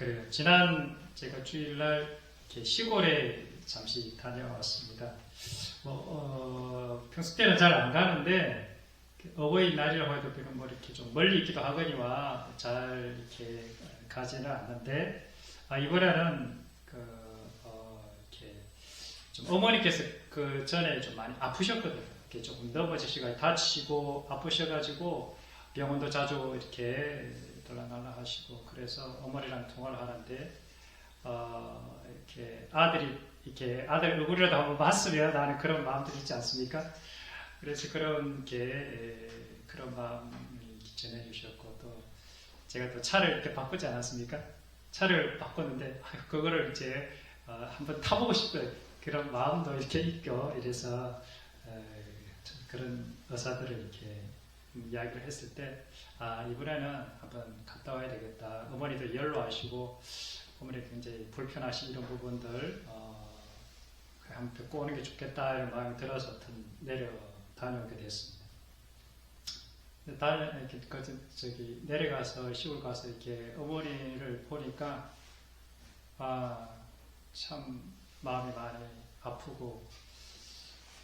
그래요. 지난 제가 주일날 이렇게 시골에 잠시 다녀왔습니다. 평소 때는 잘 안 가는데 어버이날이라고 해도 비록 뭐 이렇게 좀 멀리 있기도 하거니와 잘 이렇게 가지는 않는데 이번에는 이렇게 좀 어머니께서 그 전에 좀 많이 아프셨거든요. 이렇게 조금 넘어지시고 다치시고 아프셔가지고 병원도 자주 이렇게 들락날락 하시고 그래서 어머니랑 통화를 하는데 이렇게 아들 얼굴이라도 한번 봤으면 나는 그런 마음들이 있지 않습니까? 그래서 그런 마음을 전해주셨고 또 제가 또 차를 이렇게 바꾸지 않았습니까? 차를 바꿨는데 그거를 이제 한번 타보고 싶은 그런 마음도 이렇게 있고 이래서 그런 의사들을 이렇게 이야기를 했을 때 이번에는 한번 갔다 와야 되겠다. 어머니도 연로하시고 어머니 굉장히 불편하신 이런 부분들 한번 뵙고 오는 게 좋겠다 이런 마음이 들어서 다녀오게 됐습니다. 내려가서 시골 가서 이렇게 어머니를 보니까 참 마음이 많이 아프고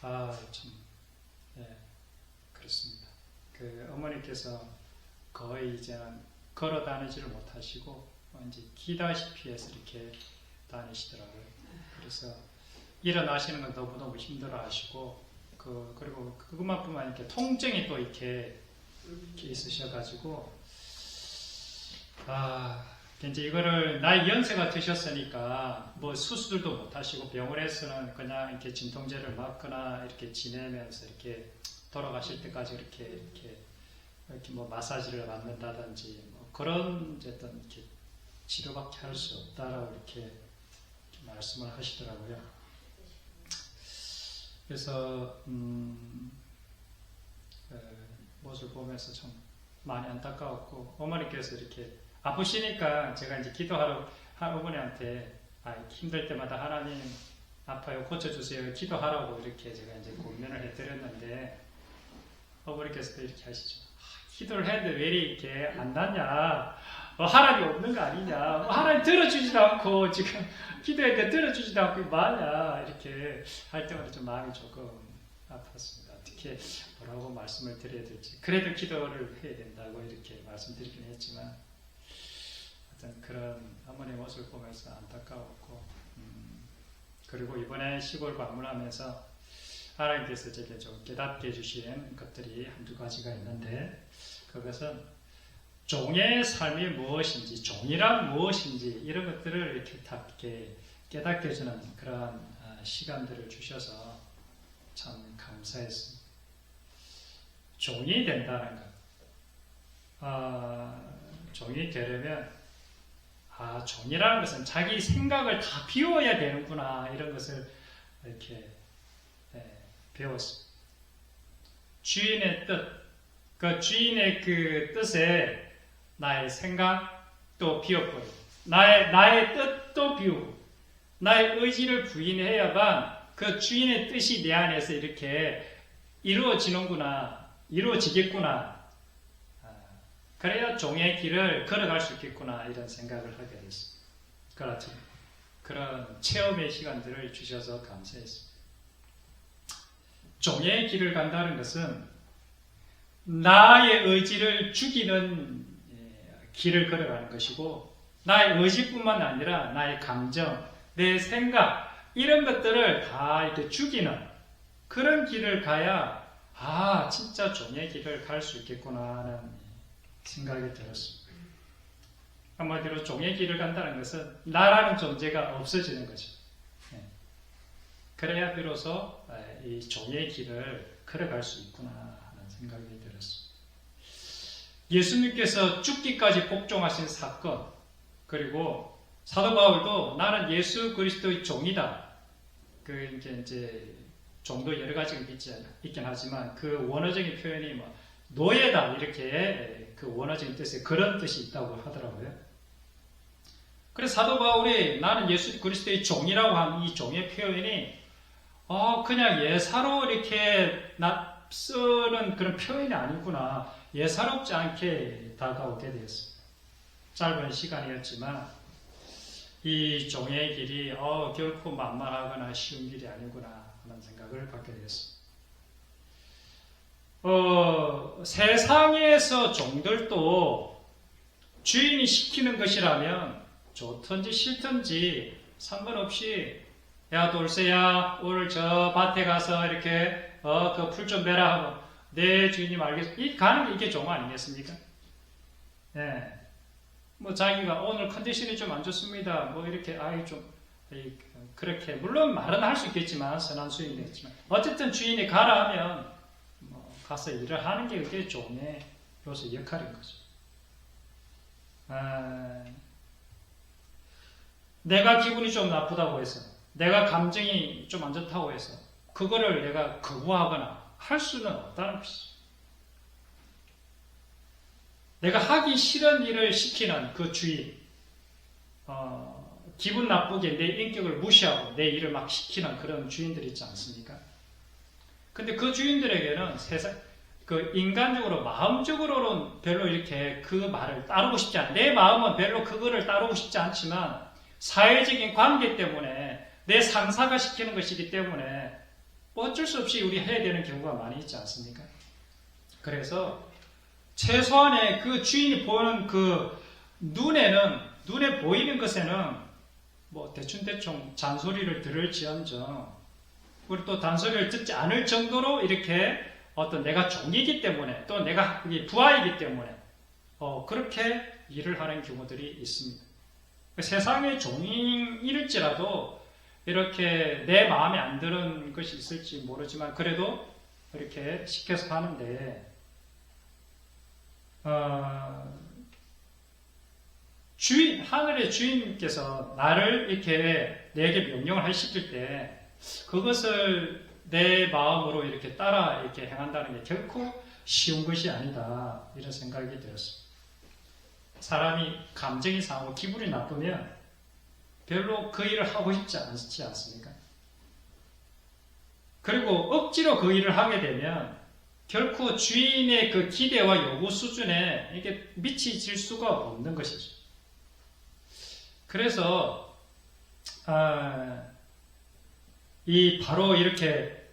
참 그렇습니다. 그 어머니께서 거의 이제는 걸어 다니지를 못하시고 이제 기다시피 해서 이렇게 다니시더라고요. 그래서 일어나시는 건 너무너무 힘들어 하시고 그리고 그것만뿐만 아니라 통증이 또 이렇게 있으셔가지고 이제 이거를 나이 연세가 드셨으니까 뭐 수술도 못 하시고 병원에서는 그냥 이렇게 진통제를 맞거나 이렇게 지내면서 이렇게 돌아가실 때까지 이렇게 뭐 마사지를 받는다든지 뭐 그런 어쨌든 이렇게 치료밖에 할 수 없다라고 이렇게 말씀을 하시더라고요. 그래서 모습을 보면서 참 많이 안타까웠고 어머니께서 이렇게 아프시니까 제가 이제 기도하러 어머니한테 힘들 때마다 하나님 아파요 고쳐주세요 기도하라고 이렇게 제가 이제 고민을 해드렸는데 어머니께서도 이렇게 하시죠. 기도를 했는데 왜 이렇게 안 낫냐? 하나님 없는 거 아니냐? 하나님 들어주지도 않고 지금 기도했는데 들어주지도 않고 뭐하냐? 이렇게 할 때마다 좀 마음이 조금 아팠습니다. 어떻게 뭐라고 말씀을 드려야 될지. 그래도 기도를 해야 된다고 이렇게 말씀드리긴 했지만 어떤 그런 어머니의 모습을 보면서 안타까웠고 그리고 이번에 시골 방문하면서 하나님께서 제게 좀 깨닫게 해주신 것들이 한두 가지가 있는데 그것은 종의 삶이 무엇인지 종이란 무엇인지 이런 것들을 이렇게 다 깨닫게 해주는 그러한 시간들을 주셔서 참 감사했습니다. 종이 된다는 것 종이 되려면 종이라는 것은 자기 생각을 다 비워야 되는구나 이런 것을 이렇게 배웠습니다. 주인의 뜻, 그 주인의 그 뜻에 나의 생각도 비워버리고 나의 뜻도 비우고 나의 의지를 부인해야만 그 주인의 뜻이 내 안에서 이렇게 이루어지겠구나 그래야 종의 길을 걸어갈 수 있겠구나 이런 생각을 하게 됐습니다. 그렇죠. 그런 체험의 시간들을 주셔서 감사했습니다. 종의 길을 간다는 것은 나의 의지를 죽이는 길을 걸어가는 것이고 나의 의지뿐만 아니라 나의 감정, 내 생각 이런 것들을 다 이렇게 죽이는 그런 길을 가야 진짜 종의 길을 갈 수 있겠구나 하는 생각이 들었습니다. 한마디로 종의 길을 간다는 것은 나라는 존재가 없어지는 거죠. 그래야 비로소 이 종의 길을 걸어갈 수 있구나 하는 생각이 들었습니다. 예수님께서 죽기까지 복종하신 사건 그리고 사도 바울도 나는 예수 그리스도의 종이다. 이제 종도 여러 가지가 있긴 하지만 그 원어적인 표현이 뭐 노예다 이렇게 그 원어적인 뜻에 그런 뜻이 있다고 하더라고요. 그래서 사도 바울이 나는 예수 그리스도의 종이라고 한 이 종의 표현이 그냥 예사로 이렇게 쓰는 그런 표현이 아니구나. 예사롭지 않게 다가오게 되었습니다. 짧은 시간이었지만 이 종의 길이 결코 만만하거나 쉬운 길이 아니구나 하는 생각을 갖게 되었습니다. 세상에서 종들도 주인이 시키는 것이라면 좋든지 싫든지 상관없이 야 돌쇠야 오늘 저 밭에 가서 이렇게 그 풀 좀 베라 하고 내 주인님 알겠어. 이 가는 게 이게 종 아니겠습니까? 예. 뭐 자기가 오늘 컨디션이 좀 안 좋습니다. 뭐 이렇게 그렇게 물론 말은 할 수 있겠지만 선한 수인이겠지만 어쨌든 주인이 가라 하면 뭐 가서 일을 하는 게 그게 종의 요소 역할인 거죠. 내가 기분이 좀 나쁘다고 해서 내가 감정이 좀 안 좋다고 해서 그거를 내가 거부하거나 할 수는 없다는 것이죠. 내가 하기 싫은 일을 시키는 그 주인, 기분 나쁘게 내 인격을 무시하고 내 일을 막 시키는 그런 주인들이 있지 않습니까? 근데 그 주인들에게는 인간적으로, 마음적으로는 별로 이렇게 그 말을 따르고 싶지 않아. 내 마음은 별로 그거를 따르고 싶지 않지만 사회적인 관계 때문에 내 상사가 시키는 것이기 때문에 어쩔 수 없이 우리 해야 되는 경우가 많이 있지 않습니까? 그래서 최소한의 그 주인이 보는 그 눈에 보이는 것에는 뭐 대충 잔소리를 들을지언정, 우리 또 잔소리를 듣지 않을 정도로 이렇게 어떤 내가 종이기 때문에 또 내가 부하이기 때문에 그렇게 일을 하는 경우들이 있습니다. 세상의 종일지라도 이렇게 내 마음에 안 드는 것이 있을지 모르지만 그래도 이렇게 시켜서 하는데 하늘의 주인께서 나를 이렇게 내게 명령을 시킬 때 그것을 내 마음으로 이렇게 따라 이렇게 행한다는 게 결코 쉬운 것이 아니다. 이런 생각이 들었습니다. 사람이 감정이 상하고 기분이 나쁘면 별로 그 일을 하고 싶지 않지 않습니까? 그리고 억지로 그 일을 하게 되면 결코 주인의 그 기대와 요구 수준에 이게 미치질 수가 없는 것이죠. 그래서 바로 이렇게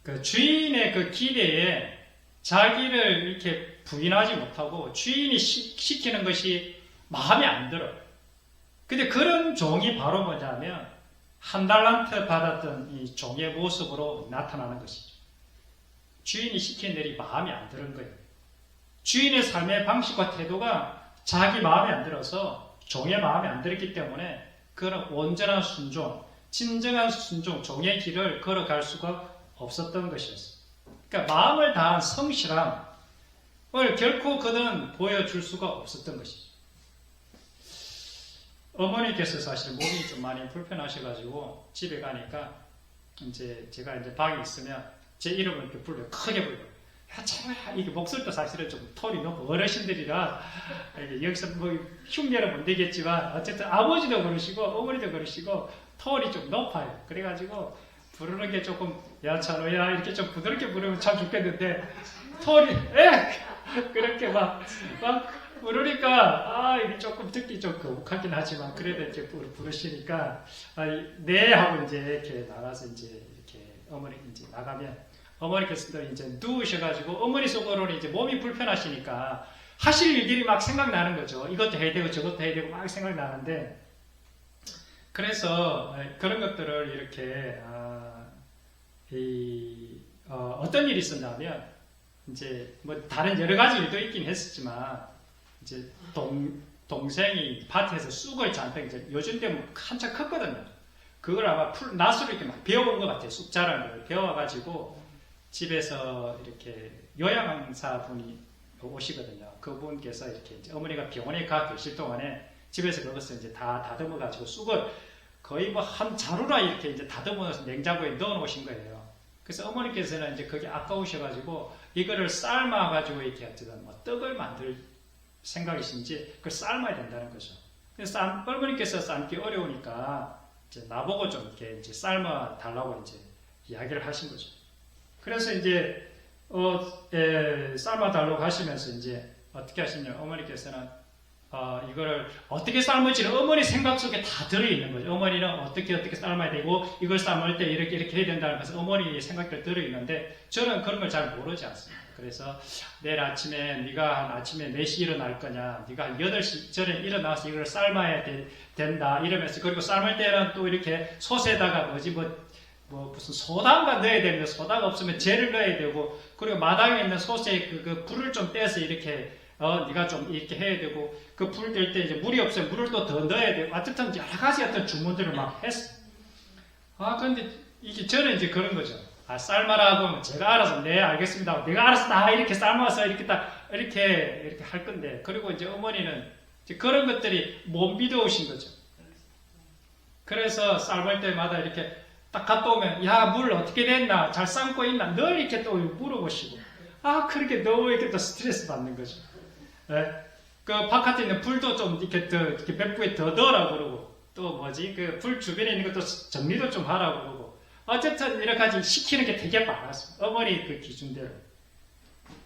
그 주인의 그 기대에 자기를 이렇게 부인하지 못하고 주인이 시키는 것이 마음에 안 들어요. 근데 그런 종이 바로 뭐냐면 한 달란트 받았던 이 종의 모습으로 나타나는 것이죠. 주인이 시키는 일이 마음에 안 드는 거예요. 주인의 삶의 방식과 태도가 자기 마음에 안 들어서 종의 마음에 안 들었기 때문에 그런 온전한 순종, 진정한 순종, 종의 길을 걸어갈 수가 없었던 것이었어요. 그러니까 마음을 다한 성실함을 결코 그는 보여줄 수가 없었던 것이죠. 어머니께서 사실 몸이 좀 많이 불편하셔가지고 집에 가니까 제가 방에 있으면 제 이름을 이렇게 불러요. 크게 불러요. 야, 제발, 이게 목소리도 사실은 좀 톤이 높고 어르신들이라 여기서 뭐 흉내는 못 내겠지만 어쨌든 아버지도 그러시고 어머니도 그러시고 톤이 좀 높아요. 그래가지고 부르는 게 조금 야 찬호야 이렇게 좀 부드럽게 부르면 참 좋겠는데 톤이 그렇게 막 부르니까 이게 조금 듣기 좀 거북하긴 하지만 그래도 이렇게 부르시니까 네 하고 이제 이렇게 나가서 이제 이렇게 어머니 이제 나가면 어머니께서도 이제 누우셔가지고 어머니 속으로는 이제 몸이 불편하시니까 하실 일들이 막 생각나는 거죠. 이것도 해야 되고 저것도 해야 되고 막 생각나는데 그래서 그런 것들을 이렇게 어떤 일이 있었냐면 이제 뭐 다른 여러 가지 일도 있긴 했었지만 이제 동생이 밭에서 쑥을 잔뜩 이제 요즘 되면 한참 컸거든요. 그걸 아마 낫으로 이렇게 막 배워온 것 같아요. 쑥 자라는 걸 배워가지고 집에서 이렇게 요양사 분이 오시거든요. 그분께서 이렇게 이제 어머니가 병원에 가 계실 동안에 집에서 그것을 이제 다 다듬어가지고 쑥을 거의 뭐 한 자루라 이렇게 이제 다듬어서 냉장고에 넣어 놓으신 거예요. 그래서 어머니께서는 이제 그게 아까우셔가지고 이거를 삶아가지고 이렇게 어쨌든 뭐 떡을 만들 생각이신지 그걸 삶아야 된다는 거죠. 그래서 어머니께서 삶기 어려우니까 이제 나보고 좀 이렇게 이제 삶아 달라고 이제 이야기를 하신 거죠. 그래서 이제 삶아 달라고 하시면서 이제 어떻게 하시냐 어머니께서는 이거를 어떻게 삶을지는 어머니 생각 속에 다 들어있는 거죠. 어머니는 어떻게 삶아야 되고 이걸 삶을 때 이렇게 해야 된다는 것은 어머니의 생각들 들어있는데 저는 그런 걸 잘 모르지 않습니다. 그래서 내일 아침에 네가 한 아침에 몇 시 일어날 거냐, 네가 한 8시 전에 일어나서 이걸 삶아야 된다 이러면서, 그리고 삶을 때는 또 이렇게 솥에다가 무슨 소다가 넣어야 되는데 소다가 없으면 젤을 넣어야 되고, 그리고 마당에 있는 솥에 그 불을 좀 떼서 이렇게 네가 좀 이렇게 해야 되고, 그 불 뗄 때 이제 물이 없으면 물을 또 더 넣어야 되고, 어쨌든 여러 가지 어떤 주문들을 막 했어. 근데 이게 저는 이제 그런 거죠. 삶아라고 하면 제가 알아서 네 알겠습니다. 내가 알아서 다 이렇게 삶아서 이렇게 할 건데, 그리고 이제 어머니는 이제 그런 것들이 못 믿어오신 거죠. 그래서 삶을 때마다 이렇게 딱 갔다 오면 야, 물 어떻게 됐나, 잘 삶고 있나 늘 이렇게 또 물어보시고, 그렇게 너무 이렇게 또 스트레스 받는 거죠. 네? 그 바깥에 있는 불도 좀 이렇게 벽부에 더 넣으라고 그러고, 또 그 불 주변에 있는 것도 정리도 좀 하라고 그러고, 어쨌든 이렇게 가지 시키는 게 되게 많았어. 어머니 그 기준대로.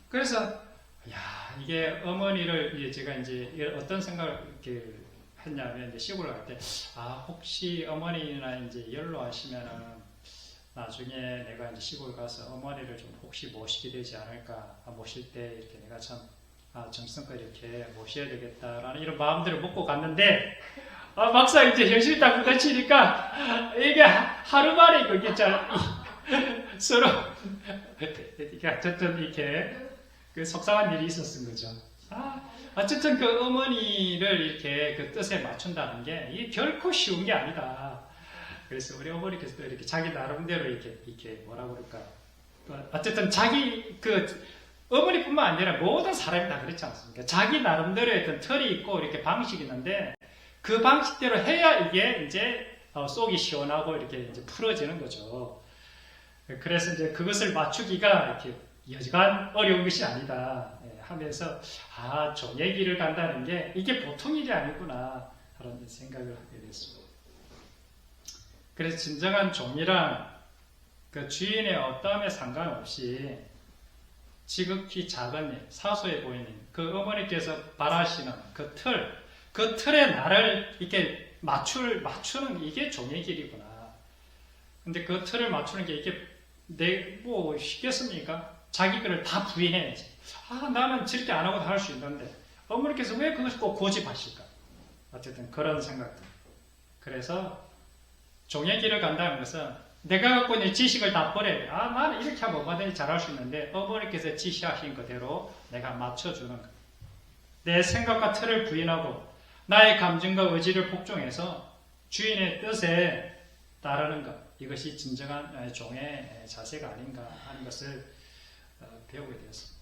그래서 이게 어머니를 제가 이제 어떤 생각을 이렇게 했냐면, 이제 시골 갈 때 혹시 어머니나 이제 연로하시면은 나중에 내가 이제 시골 가서 어머니를 좀 혹시 모시게 되지 않을까, 모실 때 이렇게 내가 참 정성껏 이렇게 모셔야 되겠다라는 이런 마음들을 먹고 갔는데, 막상 이제 현실이 딱 부딪히니까 이게 하루 만에 그게 서로 어쨌든 이렇게 그 속상한 일이 있었던 거죠. 어쨌든 그 어머니를 이렇게 그 뜻에 맞춘다는 게 이게 결코 쉬운 게 아니다. 그래서 우리 어머니께서도 이렇게 자기 나름대로 이렇게 뭐라 그럴까, 어쨌든 자기 어머니뿐만 아니라 모든 사람이 다 그렇지 않습니까? 자기 나름대로의 어떤 틀이 있고 이렇게 방식이 있는데, 그 방식대로 해야 이게 이제 속이 시원하고 이렇게 이제 풀어지는 거죠. 그래서 이제 그것을 맞추기가 이렇게 여간 어려운 것이 아니다 하면서, 종의 길을 간다는 게 이게 보통 일이 아니구나 하는 생각을 하게 됐습니다. 그래서 진정한 종이란 그 주인의 어떠함에 상관없이 지극히 작은 일, 사소해 보이는 그 어머니께서 바라시는 그 틀에 나를 이렇게 맞추는 게 이게 종의 길이구나. 근데 그 틀을 맞추는 게 이게 쉽겠습니까? 자기 거를 다 부인해야지. 나는 저렇게 안 하고도 할 수 있는데 어머니께서 왜 그것을 꼭 고집하실까? 어쨌든 그런 생각들. 그래서 종의 길을 간다는 것은 내가 갖고 있는 지식을 다 버려야 돼. 나는 이렇게 하면 뭐든지 잘할 수 있는데 어머니께서 지시하신 그대로 내가 맞춰주는 것. 내 생각과 틀을 부인하고 나의 감정과 의지를 복종해서 주인의 뜻에 따르는 것. 이것이 진정한 종의 자세가 아닌가 하는 것을 배우게 되었습니다.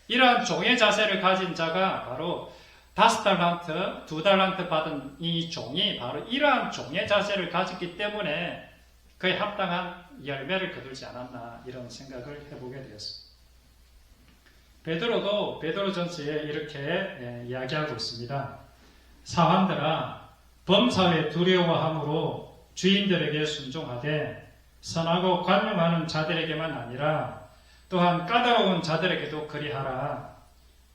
이러한 종의 자세를 가진 자가 바로 5달란트, 2달란트 받은 이 종이 바로 이러한 종의 자세를 가졌기 때문에 그에 합당한 열매를 거두지 않았나, 이런 생각을 해보게 되었습니다. 베드로도 베드로전서에 이렇게 이야기하고 있습니다. 사환들아, 범사에 두려워함으로 주인들에게 순종하되 선하고 관용하는 자들에게만 아니라 또한 까다로운 자들에게도 그리하라.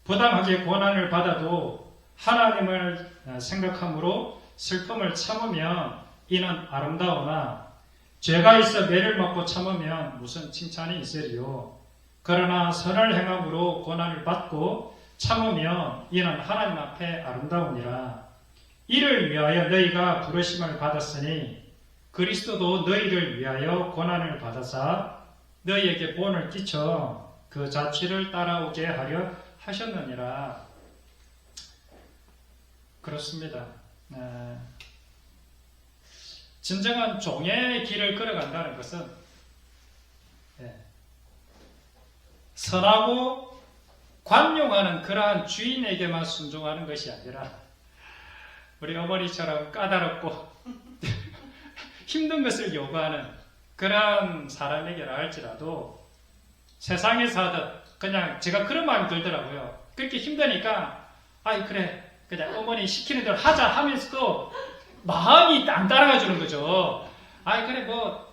부당하게 고난을 받아도 하나님을 생각함으로 슬픔을 참으면 이는 아름다우나 죄가 있어 매를 맞고 참으면 무슨 칭찬이 있으리요. 그러나 선을 행함으로 고난을 받고 참으면 이는 하나님 앞에 아름다우니라. 이를 위하여 너희가 부르심을 받았으니 그리스도도 너희를 위하여 고난을 받아사 너희에게 본을 끼쳐 그 자취를 따라오게 하려 하셨느니라. 그렇습니다. 진정한 종의 길을 걸어간다는 것은 선하고 관용하는 그러한 주인에게만 순종하는 것이 아니라 우리 어머니처럼 까다롭고 힘든 것을 요구하는 그런 사람에게라 할지라도 세상에서 하듯 그냥 제가 그런 마음이 들더라고요. 그렇게 힘드니까 그래 그냥 어머니 시키는 대로 하자 하면서도 마음이 안 따라가 주는 거죠. 그래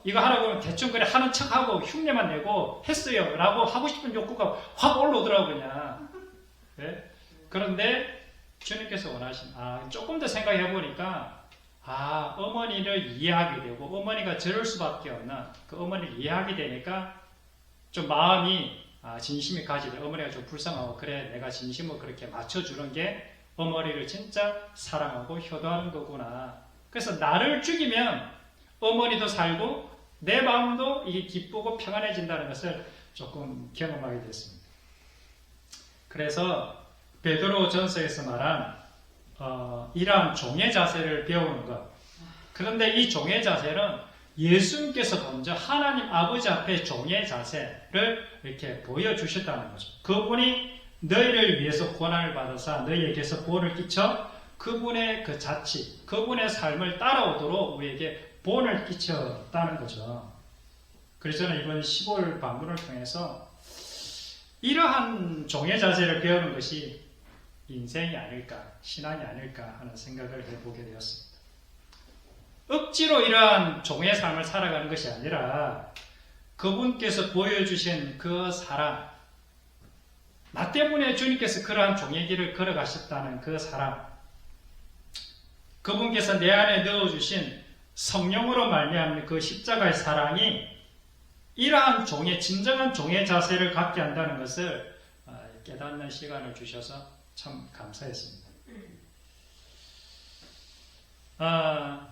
이거 하라고 하면 대충 그래 하는 척하고 흉내만 내고 했어요 라고 하고 싶은 욕구가 확 올라오더라고요. 그냥. 네? 그런데 주님께서 원하신, 조금 더 생각해 보니까, 어머니를 이해하게 되고, 어머니가 저럴 수밖에 없는, 그 어머니를 이해하게 되니까, 좀 마음이, 진심이 가지되, 어머니가 좀 불쌍하고, 그래, 내가 진심을 그렇게 맞춰주는 게, 어머니를 진짜 사랑하고 효도하는 거구나. 그래서 나를 죽이면, 어머니도 살고, 내 마음도 이게 기쁘고 평안해진다는 것을 조금 경험하게 됐습니다. 그래서, 베드로 전서에서 말한 이러한 종의 자세를 배우는 것. 그런데 이 종의 자세는 예수님께서 먼저 하나님 아버지 앞에 종의 자세를 이렇게 보여주셨다는 거죠. 그분이 너희를 위해서 고난을 받아서 너희에게서 본을 끼쳐 그분의 그 자치, 그분의 삶을 따라오도록 우리에게 본을 끼쳤다는 거죠. 그래서 저는 이번 10월 방문을 통해서 이러한 종의 자세를 배우는 것이 인생이 아닐까, 신앙이 아닐까 하는 생각을 해보게 되었습니다. 억지로 이러한 종의 삶을 살아가는 것이 아니라 그분께서 보여주신 그 사랑, 나 때문에 주님께서 그러한 종의 길을 걸어가셨다는 그 사랑, 그분께서 내 안에 넣어주신 성령으로 말미암는 그 십자가의 사랑이 이러한 진정한 종의 자세를 갖게 한다는 것을 깨닫는 시간을 주셔서 참 감사했습니다.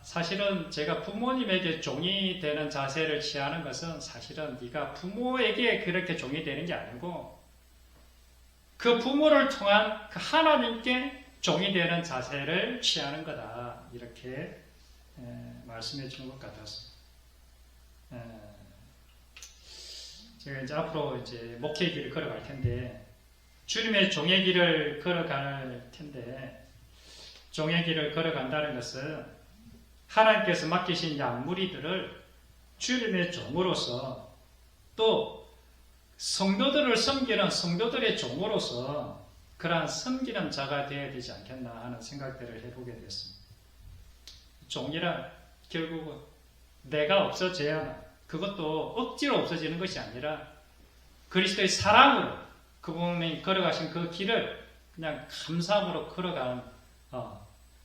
사실은 제가 부모님에게 종이 되는 자세를 취하는 것은 사실은 네가 부모에게 그렇게 종이 되는 게 아니고 그 부모를 통한 그 하나님께 종이 되는 자세를 취하는 거다. 이렇게 말씀해 주는 것 같았습니다. 제가 이제 앞으로 이제 목회의 길을 걸어갈 텐데 주님의 종의 길을 걸어갈 텐데 종의 길을 걸어간다는 것은 하나님께서 맡기신 양무리들을 주님의 종으로서 또 성도들을 섬기는 성도들의 종으로서 그러한 섬기는 자가 되어야 되지 않겠나 하는 생각들을 해보게 되었습니다. 종이란 결국은 내가 없어져야 그것도 억지로 없어지는 것이 아니라 그리스도의 사랑으로 그분이 걸어가신 그 길을 그냥 감사함으로 걸어가는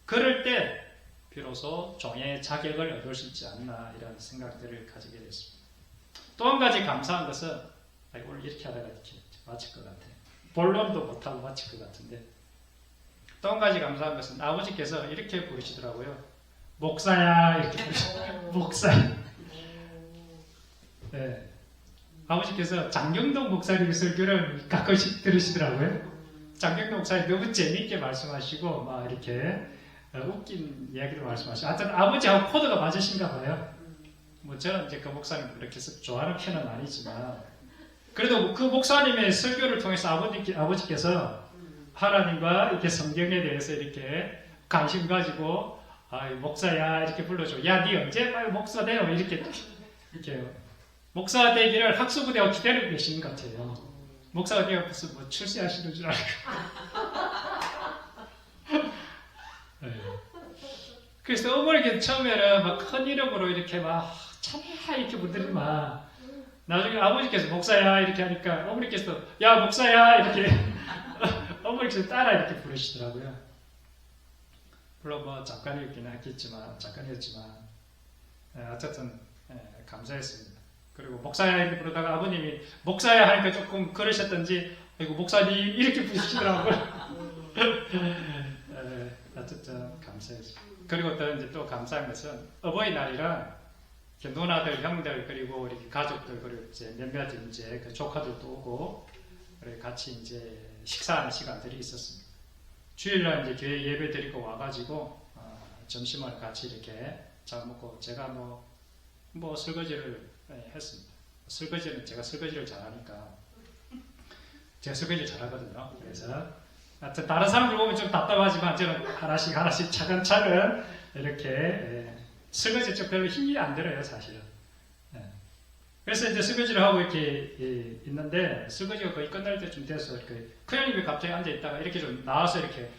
그럴 때 비로소 종의 자격을 얻을 수 있지 않나 이런 생각들을 가지게 됐습니다. 또 한 가지 감사한 것은 오늘 이렇게 하다가 이렇게 마칠 것 같아요. 본론도 못하고 마칠 것 같은데 또 한 가지 감사한 것은 아버지께서 이렇게 부르시더라고요. 목사야 이렇게 부르시더라고요. 목사. 네. 아버지께서 장경동 목사님 설교를 가끔씩 들으시더라고요. 장경동 목사님 너무 재미있게 말씀하시고 막 이렇게 웃긴 이야기를 말씀하시고 하여튼 아버지하고 코드가 맞으신가 봐요. 뭐 저는 이제 그 목사님 그렇게 좋아하는 편은 아니지만 그래도 그 목사님의 설교를 통해서 아버지께서 하나님과 이렇게 성경에 대해서 이렇게 관심 가지고 목사야 이렇게 불러줘. 야, 니 언제 빨리 목사 돼요? 이렇게 목사 되기를 학수부대하고 기다리고 계시는 것 같아요. 목사가 되어 무슨 뭐 출세하시는 줄 알고. 네. 그래서 어머니께 처음에는 막 큰 이름으로 이렇게 막 참야 이렇게 부르더니만 나중에 아버지께서 목사야 이렇게 하니까 어머니께서 야 목사야 이렇게 어머니께서 따라 이렇게 부르시더라고요. 물론 뭐 작가님이었지만 어쨌든 감사했습니다. 그리고 목사야 이렇게 부르다가 아버님이 목사야 하니까 조금 그러셨던지 아이고 목사님 이렇게 부르시더라고요. 어쨌든 감사했습니다. 그리고 또 감사한 것은 어버이날이라 누나들, 형들 그리고 우리 가족들 그리고 이제 몇몇 이제 그 조카들도 오고 그래 같이 이제 식사하는 시간들이 있었습니다. 주일날 이제 교회 예배 드리고 와가지고 점심을 같이 이렇게 잘 먹고 제가 뭐 설거지를 했습니다. 설거지는 제가 설거지를 잘하니까 제가 설거지를 잘하거든요. 그래서 하여튼 다른 사람들 보면 좀 답답하지만 저는 하나씩 차근차근 이렇게 설거지 좀 별로 힘이 안 들어요, 사실은. 그래서 이제 설거지를 하고 이렇게 있는데 설거지가 거의 끝날 때쯤 돼서 이렇게 큰형님이 갑자기 앉아 있다가 이렇게 좀 나와서 이렇게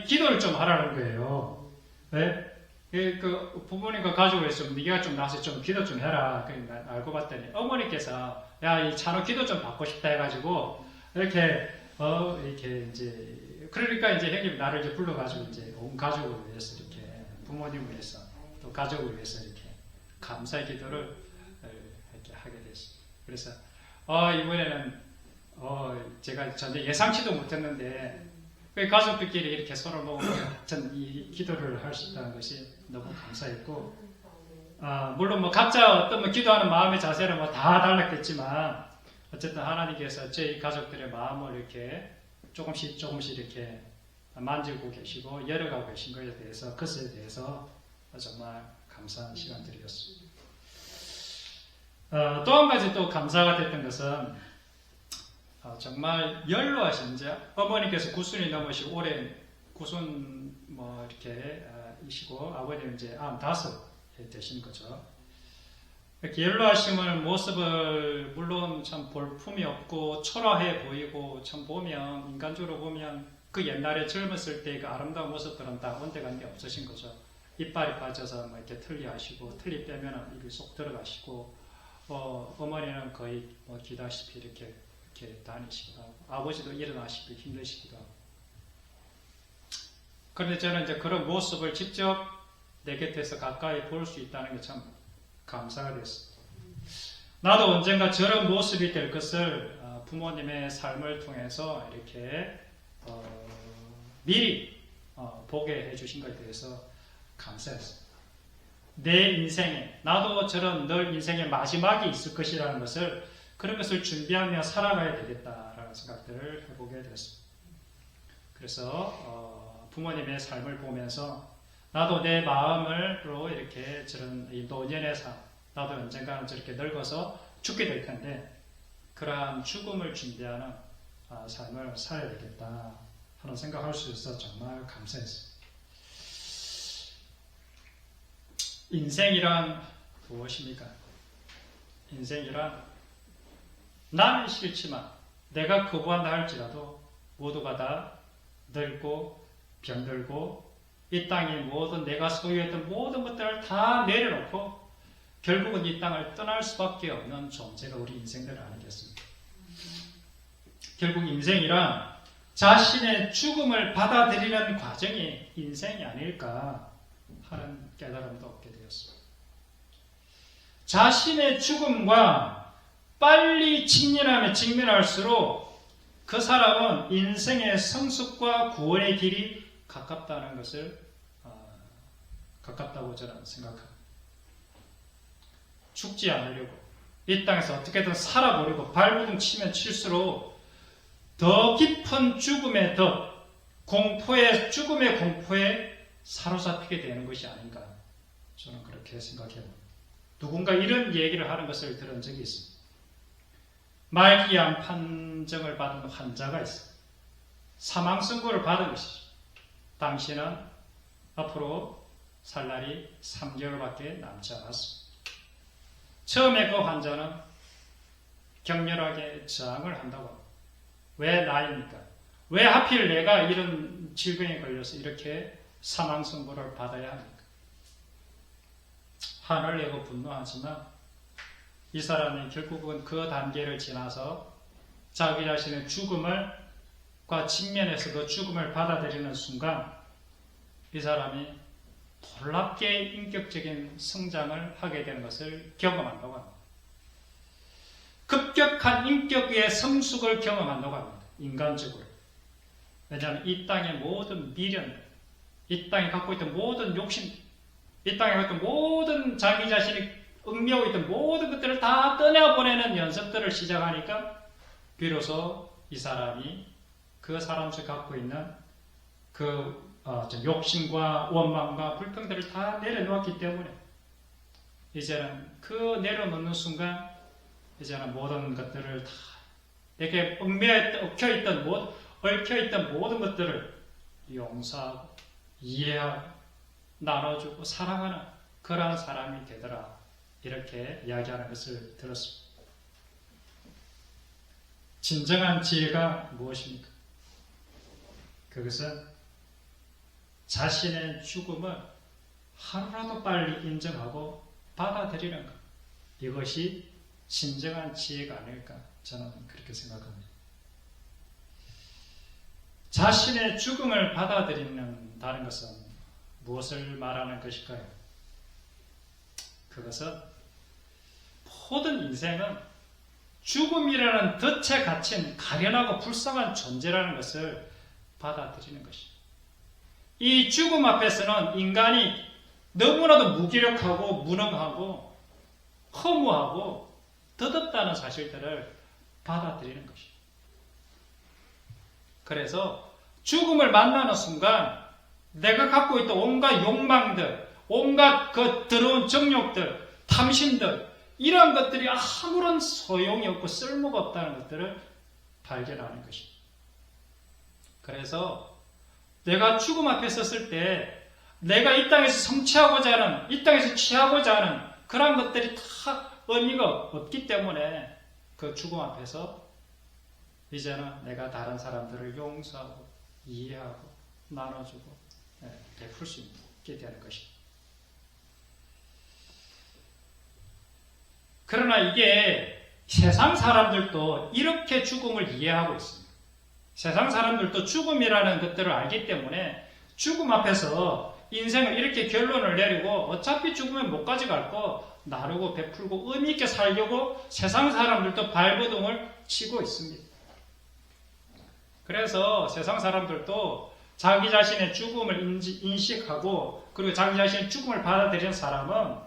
기도를 좀 하라는 거예요. 네? 그 부모님과 가족을 좀 네가 좀 나와서 좀 기도 좀 해라. 알고 봤더니 어머니께서 야, 이 찬호 기도 좀 받고 싶다 해가지고 이렇게 이제 그러니까 이제 형님이 나를 이제 불러가지고 이제 온 가족을 위해서 이렇게 부모님을 위해서 또 가족을 위해서 이렇게 감사의 기도를 이렇게 하게 됐습니다. 그래서 이번에는 제가 전혀 예상치도 못했는데 가족들끼리 이렇게 서로 전 이 기도를 할 수 있다는 것이 너무 감사했고, 물론 각자 어떤 기도하는 마음의 자세는 다 달랐겠지만 어쨌든 하나님께서 저희 가족들의 마음을 이렇게 조금씩 이렇게 만지고 계시고 열어가고 계신 것에 대해서, 그것에 대해서 정말 감사한 시간들이었습니다. 또 한 가지 또 감사가 됐던 것은 정말 연로하신 이제 어머니께서 9순이 넘으시고 올해 9순 이렇게 이시고 아버님 이제 95에 되신 거죠. 이렇게 연로하심을 모습을 물론 참 볼품이 없고 초라해 보이고 참 보면 인간적으로 보면 그 옛날에 젊었을 때의 그 아름다운 모습들은 다 온데간데 없으신 거죠. 이빨이 빠져서 이렇게 틀리하시고 틀리 빼면 입이 쏙 들어가시고 어머니는 거의 기다시피 이렇게 다니시기도 하고 아버지도 일어나시기 힘드시기도 하고. 그런데 저는 이제 그런 모습을 직접 내 곁에서 가까이 볼 수 있다는 게 참 감사가 됐습니다. 나도 언젠가 저런 모습이 될 것을 부모님의 삶을 통해서 이렇게 미리 보게 해주신 것에 대해서 감사했습니다. 내 인생에 나도 저런 늘 인생의 마지막이 있을 것이라는 것을, 그런 것을 준비하며 살아가야 되겠다라는 생각들을 해보게 됐습니다. 그래서 부모님의 삶을 보면서 나도 내 마음으로 이렇게 저런 이 노년의 삶, 나도 언젠가는 저렇게 늙어서 죽게 될 텐데 그러한 죽음을 준비하는 삶을 살아야 되겠다 하는 생각할 수 있어서 정말 감사했습니다. 인생이란 무엇입니까? 인생이란 나는 싫지만 내가 거부한다 할지라도 모두가 다 늙고 병들고 이 땅의 모든 내가 소유했던 모든 것들을 다 내려놓고 결국은 이 땅을 떠날 수밖에 없는 존재가 우리 인생들 아니겠습니까? 결국 인생이란 자신의 죽음을 받아들이는 과정이 인생이 아닐까 하는 깨달음도 얻게 되었습니다. 자신의 죽음과 빨리 직면할수록 그 사람은 인생의 성숙과 구원의 길이 가깝다는 것을 가깝다고 저는 생각합니다. 죽지 않으려고 이 땅에서 어떻게든 살아보려고 발버둥 치면 칠수록 더 깊은 죽음의 죽음의 공포에 사로잡히게 되는 것이 아닌가, 저는 그렇게 생각해요. 누군가 이런 얘기를 하는 것을 들은 적이 있습니다. 말기암 판정을 받은 환자가 있어요. 사망 선고를 받은 것이죠. 당신은 앞으로 살 날이 3개월밖에 남지 않았습니다. 처음에 그 환자는 격렬하게 저항을 한다고 합니다. 왜 나입니까? 왜 하필 내가 이런 질병에 걸려서 이렇게 사망 선고를 받아야 합니까? 화를 내고 분노하지만 이 사람이 결국은 그 단계를 지나서 자기 자신의 죽음과 직면해서 그 죽음을 받아들이는 순간 이 사람이 놀랍게 인격적인 성장을 하게 되는 것을 경험한다고 합니다. 급격한 인격의 성숙을 경험한다고 합니다. 인간적으로. 왜냐하면 이 땅의 모든 미련, 이 땅에 갖고 있던 모든 욕심, 이 땅에 갖고 있던 모든 자기 자신이 얽매고 있던 모든 것들을 다 떠내보내는 연습들을 시작하니까 비로소 이 사람이 그 사람 속 갖고 있는 그 욕심과 원망과 불평들을 다 내려놓았기 때문에 이제는 그 내려놓는 순간 이제는 모든 것들을 다 내게 얽혀있던 모든 것들을 용서하고 이해하고 나눠주고 사랑하는 그러한 사람이 되더라, 이렇게 이야기하는 것을 들었습니다. 진정한 지혜가 무엇입니까? 그것은 자신의 죽음을 하루라도 빨리 인정하고 받아들이는 것, 이것이 진정한 지혜가 아닐까, 저는 그렇게 생각합니다. 자신의 죽음을 받아들이는다는 것은 무엇을 말하는 것일까요? 그것은 모든 인생은 죽음이라는 덫에 갇힌 가련하고 불쌍한 존재라는 것을 받아들이는 것입니다. 이 죽음 앞에서는 인간이 너무나도 무기력하고 무능하고 허무하고 더덥다는 사실들을 받아들이는 것입니다. 그래서 죽음을 만나는 순간 내가 갖고 있던 온갖 욕망들, 온갖 그 더러운 정욕들, 탐심들, 이러한 것들이 아무런 소용이 없고 쓸모가 없다는 것들을 발견하는 것입니다. 그래서 내가 죽음 앞에 섰을 때 내가 이 땅에서 성취하고자 하는, 이 땅에서 취하고자 하는 그런 것들이 다 의미가 없기 때문에 그 죽음 앞에서 이제는 내가 다른 사람들을 용서하고 이해하고 나눠주고 베풀 수 있게 되는 것입니다. 그러나 이게 세상 사람들도 이렇게 죽음을 이해하고 있습니다. 세상 사람들도 죽음이라는 것들을 알기 때문에 죽음 앞에서 인생을 이렇게 결론을 내리고 어차피 죽으면 못 가져갈 거 나누고 베풀고 의미 있게 살려고 세상 사람들도 발버둥을 치고 있습니다. 그래서 세상 사람들도 자기 자신의 죽음을 인식하고 그리고 자기 자신의 죽음을 받아들이는 사람은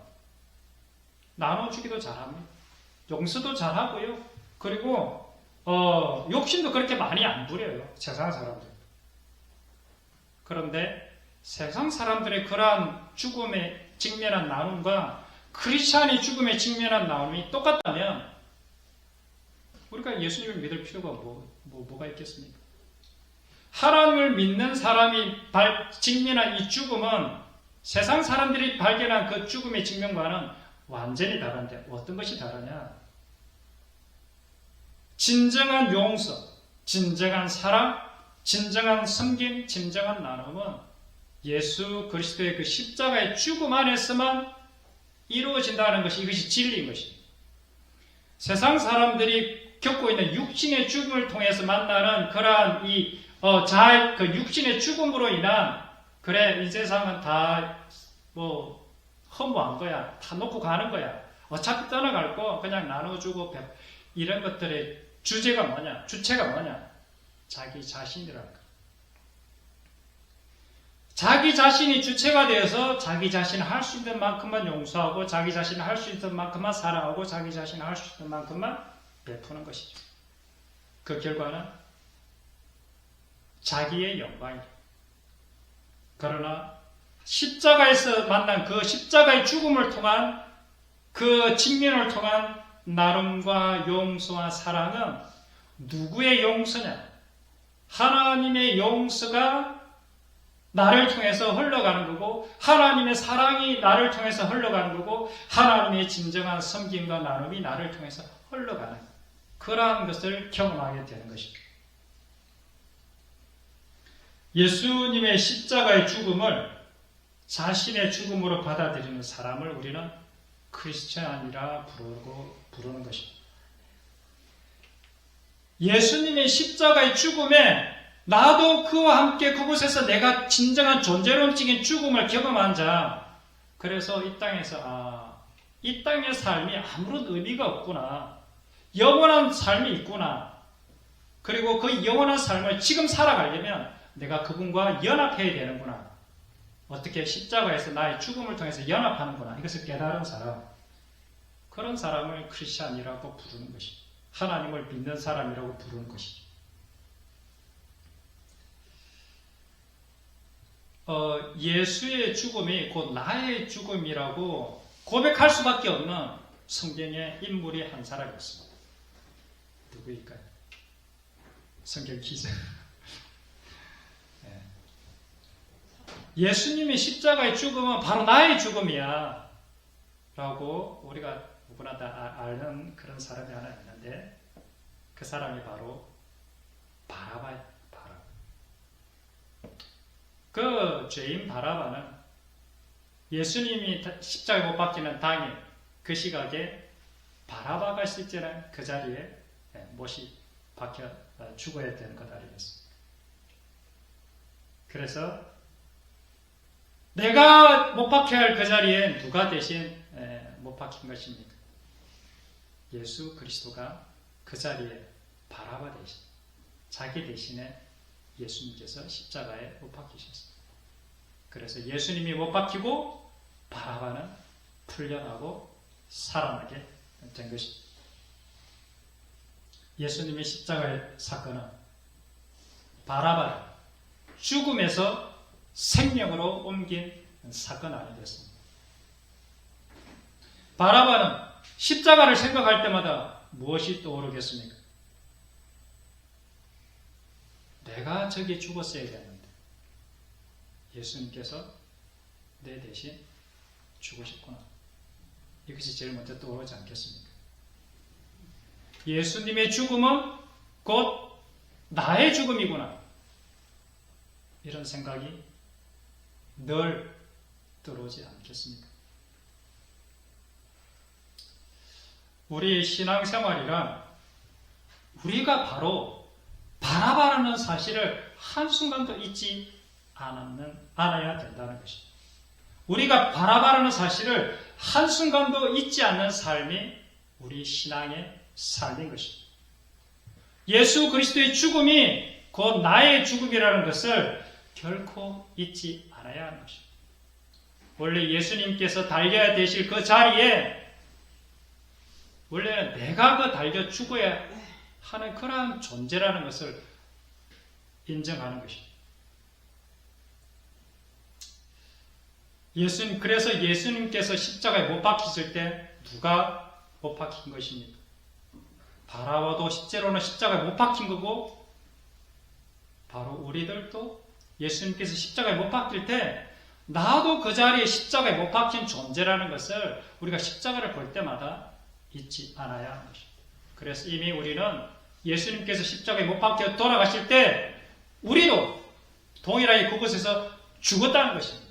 나눠주기도 잘합니다. 용서도 잘하고요. 그리고 욕심도 그렇게 많이 안 부려요. 세상 사람들. 그런데 세상 사람들의 그러한 죽음에 직면한 나눔과 크리스찬이 죽음에 직면한 나눔이 똑같다면 우리가 예수님을 믿을 필요가 뭐가 있겠습니까? 하나님을 믿는 사람이 직면한 이 죽음은 세상 사람들이 발견한 그 죽음의 직면과는 완전히 다른데 어떤 것이 다르냐? 진정한 용서, 진정한 사랑, 진정한 섬김, 진정한 나눔은 예수 그리스도의 그 십자가의 죽음 안에서만 이루어진다는 것이 이것이 진리인 것입니다. 세상 사람들이 겪고 있는 육신의 죽음을 통해서 만나는 그러한 그 육신의 죽음으로 인한 그래 이 세상은 다 허무한 거야. 다 놓고 가는 거야. 어차피 떠나갈 거 그냥 나눠주고 이런 것들의 주체가 뭐냐? 자기 자신이라는 거. 자기 자신이 주체가 되어서 자기 자신을 할 수 있는 만큼만 용서하고 자기 자신을 할 수 있는 만큼만 사랑하고 자기 자신을 할 수 있는 만큼만 베푸는 것이죠. 그 결과는 자기의 영광이에요. 그러나 십자가에서 만난 그 십자가의 죽음을 통한 그 직면을 통한 나눔과 용서와 사랑은 누구의 용서냐? 하나님의 용서가 나를 통해서 흘러가는 거고 하나님의 사랑이 나를 통해서 흘러가는 거고 하나님의 진정한 섬김과 나눔이 나를 통해서 흘러가는 그러한 것을 경험하게 되는 것입니다. 예수님의 십자가의 죽음을 자신의 죽음으로 받아들이는 사람을 우리는 크리스찬이라 부르는 것입니다. 예수님의 십자가의 죽음에 나도 그와 함께 그곳에서 내가 진정한 존재론적인 죽음을 경험한 자, 그래서 이 땅에서 이 땅의 삶이 아무런 의미가 없구나, 영원한 삶이 있구나, 그리고 그 영원한 삶을 지금 살아가려면 내가 그분과 연합해야 되는구나, 어떻게 십자가에서 나의 죽음을 통해서 연합하는구나, 이것을 깨달은 사람, 그런 사람을 크리스찬이라고 부르는 것이죠. 하나님을 믿는 사람이라고 부르는 것이죠. 예수의 죽음이 곧 나의 죽음이라고 고백할 수밖에 없는 성경의 인물이 한 사람이 있습니다. 누구일까요? 성경 기자. 네. 예수님의 십자가의 죽음은 바로 나의 죽음이야 라고 우리가 누구나 다 아는 그런 사람이 하나 있는데 그 사람이 바로 바라바예요. 그 죄인 바라바는 예수님이 십자가에 못 박히는 당일 그 시각에 바라바가 실제는 그 자리에 못이 박혀 죽어야 되는 것 아니겠습니까? 그래서 내가 못 박혀야 할 그 자리에 누가 대신 못 박힌 것입니까? 예수 그리스도가 그 자리에 바라바 대신, 자기 대신에 예수님께서 십자가에 못 박히셨습니다. 그래서 예수님이 못 박히고 바라바는 풀려나고 살아나게 된 것입니다. 예수님의 십자가의 사건은 바라바를 죽음에서 생명으로 옮긴 사건 아니겠습니까? 바라바는 십자가를 생각할 때마다 무엇이 떠오르겠습니까? 내가 저기 죽었어야 되는데 예수님께서 내 대신 죽으셨구나. 이것이 제일 먼저 떠오르지 않겠습니까? 예수님의 죽음은 곧 나의 죽음이구나. 이런 생각이 늘 들어오지 않겠습니까? 우리의 신앙생활이란 우리가 바로 바라바라는 사실을 한순간도 잊지 않아야 된다는 것입니다. 우리가 바라바라는 사실을 한순간도 잊지 않는 삶이 우리 신앙의 삶인 것입니다. 예수 그리스도의 죽음이 곧 나의 죽음이라는 것을 결코 잊지 않아야 하는 것입니다. 원래 예수님께서 달려야 되실 그 자리에 원래는 내가 그 달려 죽어야 하는 그러한 존재라는 것을 인정하는 것입니다. 그래서 예수님께서 십자가에 못 박히실 때 누가 못 박힌 것입니까? 바라바도 실제로는 십자가에 못 박힌 거고, 바로 우리들도 예수님께서 십자가에 못 박힐 때 나도 그 자리에 십자가에 못 박힌 존재라는 것을 우리가 십자가를 볼 때마다 잊지 않아야 하는 것입니다. 그래서 이미 우리는 예수님께서 십자가에 못 박혀 돌아가실 때 우리도 동일하게 그곳에서 죽었다는 것입니다.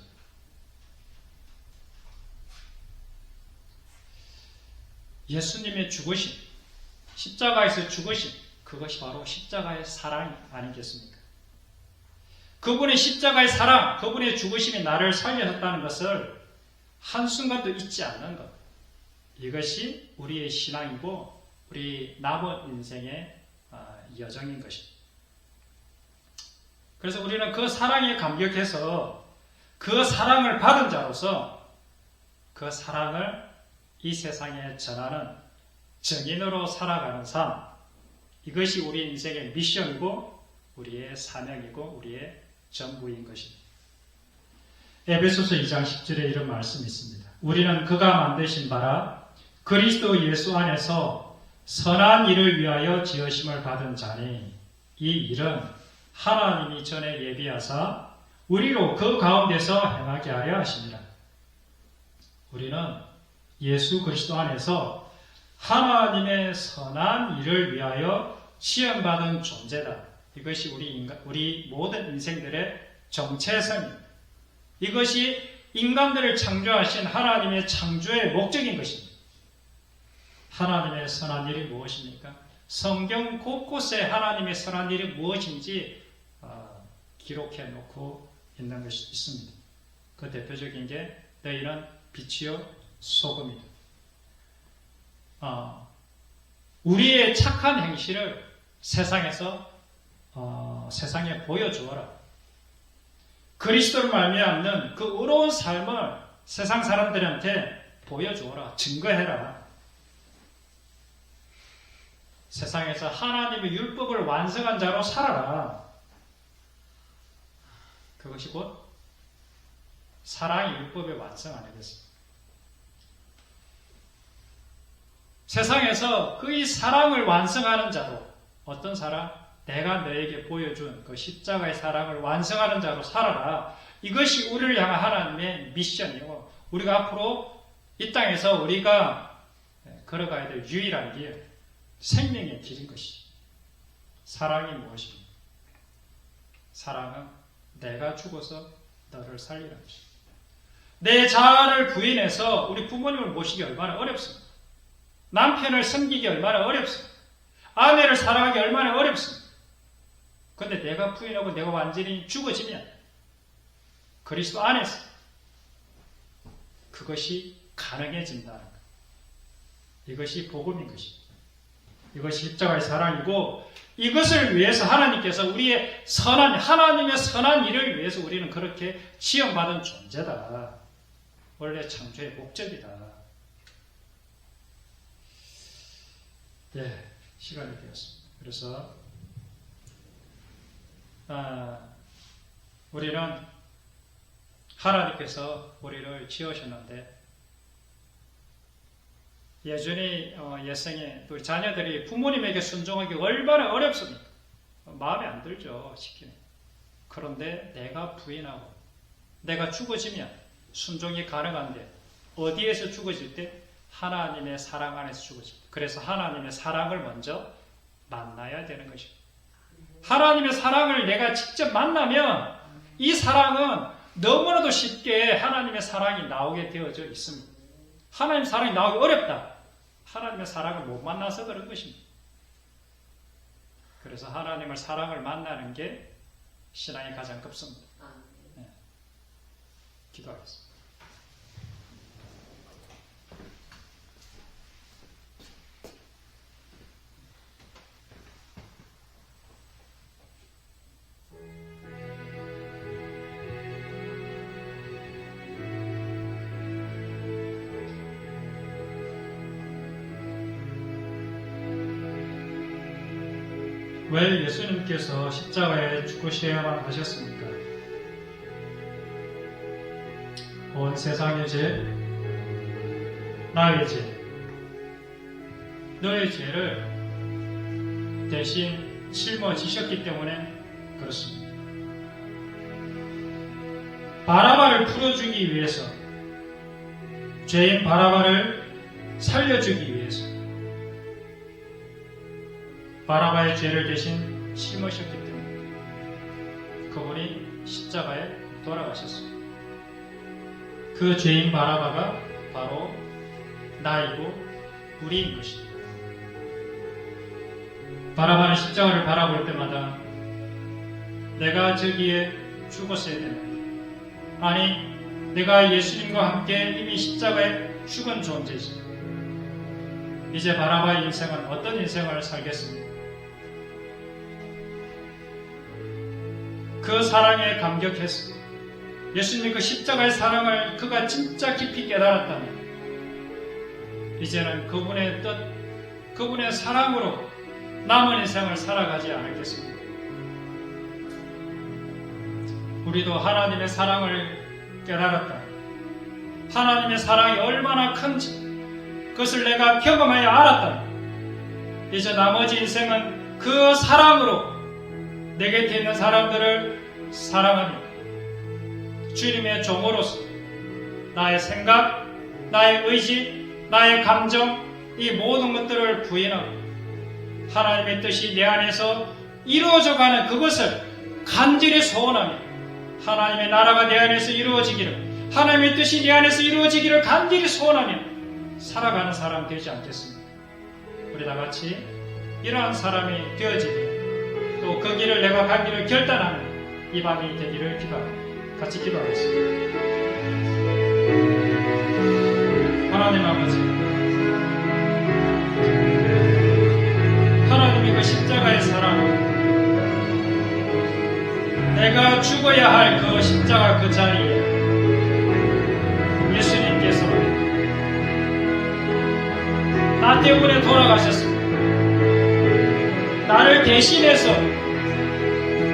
예수님의 죽으심, 십자가에서 죽으심, 그것이 바로 십자가의 사랑이 아니겠습니까? 그분의 십자가의 사랑, 그분의 죽으심이 나를 살려줬다는 것을 한순간도 잊지 않는 것, 이것이 우리의 신앙이고 우리 남은 인생의 여정인 것입니다. 그래서 우리는 그 사랑에 감격해서 그 사랑을 받은 자로서 그 사랑을 이 세상에 전하는 증인으로 살아가는 삶, 이것이 우리 인생의 미션이고 우리의 사명이고 우리의 전부인 것입니다. 에베소서 2장 10절에 이런 말씀이 있습니다. 우리는 그가 만드신 바라 그리스도 예수 안에서 선한 일을 위하여 지으심을 받은 자니 이 일은 하나님이 전에 예비하사 우리로 그 가운데서 행하게 하려 하십니다. 우리는 예수 그리스도 안에서 하나님의 선한 일을 위하여 지음받은 존재다. 이것이 우리 모든 인생들의 정체성입니다. 이것이 인간들을 창조하신 하나님의 창조의 목적인 것입니다. 하나님의 선한 일이 무엇입니까? 성경 곳곳에 하나님의 선한 일이 무엇인지 기록해 놓고 있는 것이 있습니다. 그 대표적인 게 너희는 빛이요 소금이다. 우리의 착한 행실을 세상에서 세상에 보여주어라. 그리스도를 말미암는 그 의로운 삶을 세상 사람들한테 보여주어라. 증거해라. 세상에서 하나님의 율법을 완성한 자로 살아라. 그것이 곧 사랑의 율법의 완성 아니겠습니까? 세상에서 그 이 사랑을 완성하는 자로, 어떤 사랑? 내가 너에게 보여준 그 십자가의 사랑을 완성하는 자로 살아라. 이것이 우리를 향한 하나님의 미션이고, 우리가 앞으로 이 땅에서 우리가 걸어가야 될 유일한 길, 생명의 길인 것이. 사랑이 무엇입니까? 사랑은 내가 죽어서 너를 살리는 것입니다. 내 자아를 부인해서 우리 부모님을 모시기 얼마나 어렵습니까? 남편을 섬기기 얼마나 어렵습니까? 아내를 사랑하기 얼마나 어렵습니까? 그런데 내가 부인하고 내가 완전히 죽어지면 그리스도 안에서 그것이 가능해진다는 것. 이것이 복음인 것입니다. 이것이 십자가의 사랑이고 이것을 위해서 하나님께서 우리의 하나님의 선한 일을 위해서 우리는 그렇게 지원받은 존재다. 원래 창조의 목적이다. 네, 시간이 되었습니다. 그래서 우리는 하나님께서 우리를 지으셨는데 여전히 예생에 우리 자녀들이 부모님에게 순종하기 얼마나 어렵습니까? 마음에 안 들죠, 시키는. 그런데 내가 부인하고 내가 죽어지면 순종이 가능한데 어디에서 죽어질 때? 하나님의 사랑 안에서 죽어집니다. 그래서 하나님의 사랑을 먼저 만나야 되는 것입니다. 하나님의 사랑을 내가 직접 만나면 이 사랑은 너무나도 쉽게 하나님의 사랑이 나오게 되어져 있습니다. 하나님의 사랑이 나오기 어렵다. 하나님의 사랑을 못 만나서 그런 것입니다. 그래서 하나님의 사랑을 만나는 게 신앙이 가장 급습니다. 네. 기도하겠습니다. 왜 예수님께서 십자가에 죽으셔야만 하셨습니까? 온 세상의 죄, 나의 죄, 너의 죄를 대신 짊어지셨기 때문에 그렇습니다. 바라바를 풀어주기 위해서, 죄인 바라바를 살려주기 위해서 바라바의 죄를 대신 짊으셨기 때문에 그분이 십자가에 돌아가셨습니다. 그 죄인 바라바가 바로 나이고 우리인 것입니다. 바라바는 십자가를 바라볼 때마다 내가 저기에 죽었어야 되는데, 아니 내가 예수님과 함께 이미 십자가에 죽은 존재지. 이제 바라바의 인생은 어떤 인생을 살겠습니까? 그 사랑에 감격해서 예수님의 그 십자가의 사랑을 그가 진짜 깊이 깨달았다면 이제는 그분의 뜻, 그분의 사랑으로 남은 인생을 살아가지 않겠습니까? 우리도 하나님의 사랑을 깨달았다. 하나님의 사랑이 얼마나 큰지 그것을 내가 경험하여 알았다. 이제 나머지 인생은 그 사랑으로 내 곁에 있는 사람들을 사랑하며 주님의 종으로서 나의 생각, 나의 의지, 나의 감정, 이 모든 것들을 부인하고 하나님의 뜻이 내 안에서 이루어져가는 그것을 간절히 소원하며 하나님의 나라가 내 안에서 이루어지기를, 하나님의 뜻이 내 안에서 이루어지기를 간절히 소원하며 살아가는 사람 되지 않겠습니까? 우리 다 같이 이러한 사람이 되어지기를, 또 그 길을 내가 가기를 결단하는 이 밤이 되기를 기도합니다. 같이 기도하겠습니다. 하나님 아버지, 하나님의 그 십자가의 사랑으로 내가 죽어야 할 그 십자가 그 자리에 예수님께서 나 때문에 돌아가셨습니다. 나를 대신해서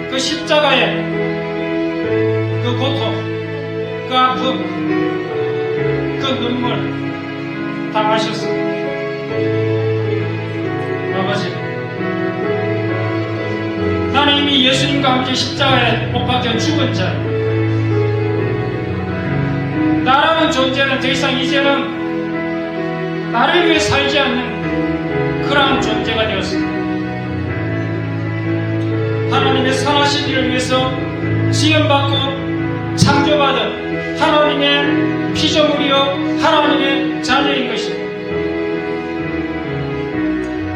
그 십자가에 그 고통, 그 아픔, 그 눈물 당하셨습니다. 아버지, 나는 이미 예수님과 함께 십자가에 못 박혀 죽은 자, 나라는 존재는 더 이상 이제는 나를 위해 살지 않는 그러한 존재가 되었습니다. 하나님의 선하신 일을 위해서 지음받고 창조받은 하나님의 피조물이요 하나님의 자녀인 것입니다.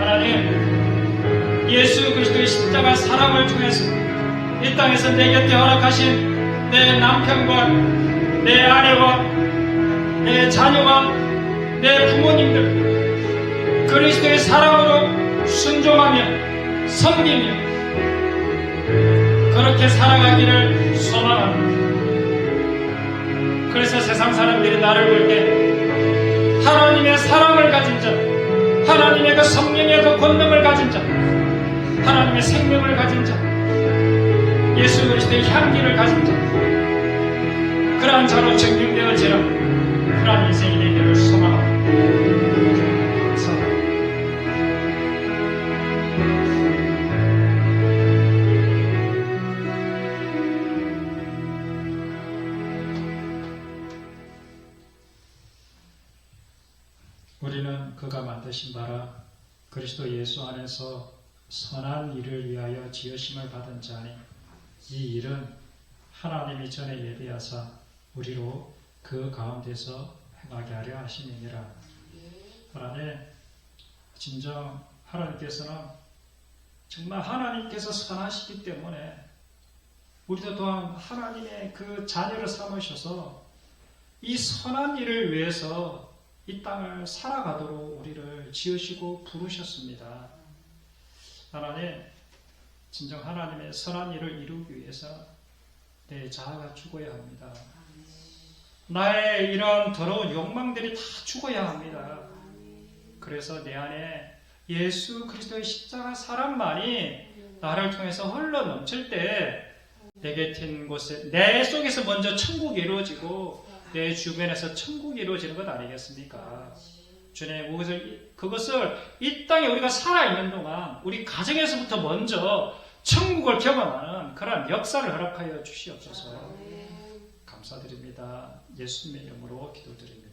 하나님, 예수 그리스도의 십자가 사랑을 통해서 이 땅에서 내 곁에 허락하신 내 남편과 내 아내와 내 자녀와 내 부모님들 그리스도의 사랑으로 순종하며 섬기며 그렇게 살아가기를 소망합니다. 그래서 세상 사람들이 나를 볼 때 하나님의 사랑을 가진 자, 하나님의 그 성령의 그 권능을 가진 자, 하나님의 생명을 가진 자, 예수 그리스도의 향기를 가진 자, 그러한 자로 증명되어지라. 그러한 인생이 되기를 소망합니다. 우리는 그가 만드신 바라 그리스도 예수 안에서 선한 일을 위하여 지으심을 받은 자니 이 일은 하나님이 전에 예비하사 우리로 그 가운데서 행하게 하려 하심이니라. 하나님, 진정 하나님께서는 정말 하나님께서 선하시기 때문에 우리도 또한 하나님의 그 자녀를 삼으셔서 이 선한 일을 위해서 이 땅을 살아가도록 우리를 지으시고 부르셨습니다. 하나님, 진정 하나님의 선한 일을 이루기 위해서 내 자아가 죽어야 합니다. 나의 이런 더러운 욕망들이 다 죽어야 합니다. 그래서 내 안에 예수 그리스도의 십자가 사랑만이 나를 통해서 흘러 넘칠 때 내 곁인 곳에 내 속에서 먼저 천국이 이루어지고 내 주변에서 천국이 이루어지는 것 아니겠습니까? 주님, 그것을 이 땅에 우리가 살아있는 동안 우리 가정에서부터 먼저 천국을 경험하는 그런 역사를 허락하여 주시옵소서. 감사드립니다. 예수님의 이름으로 기도드립니다.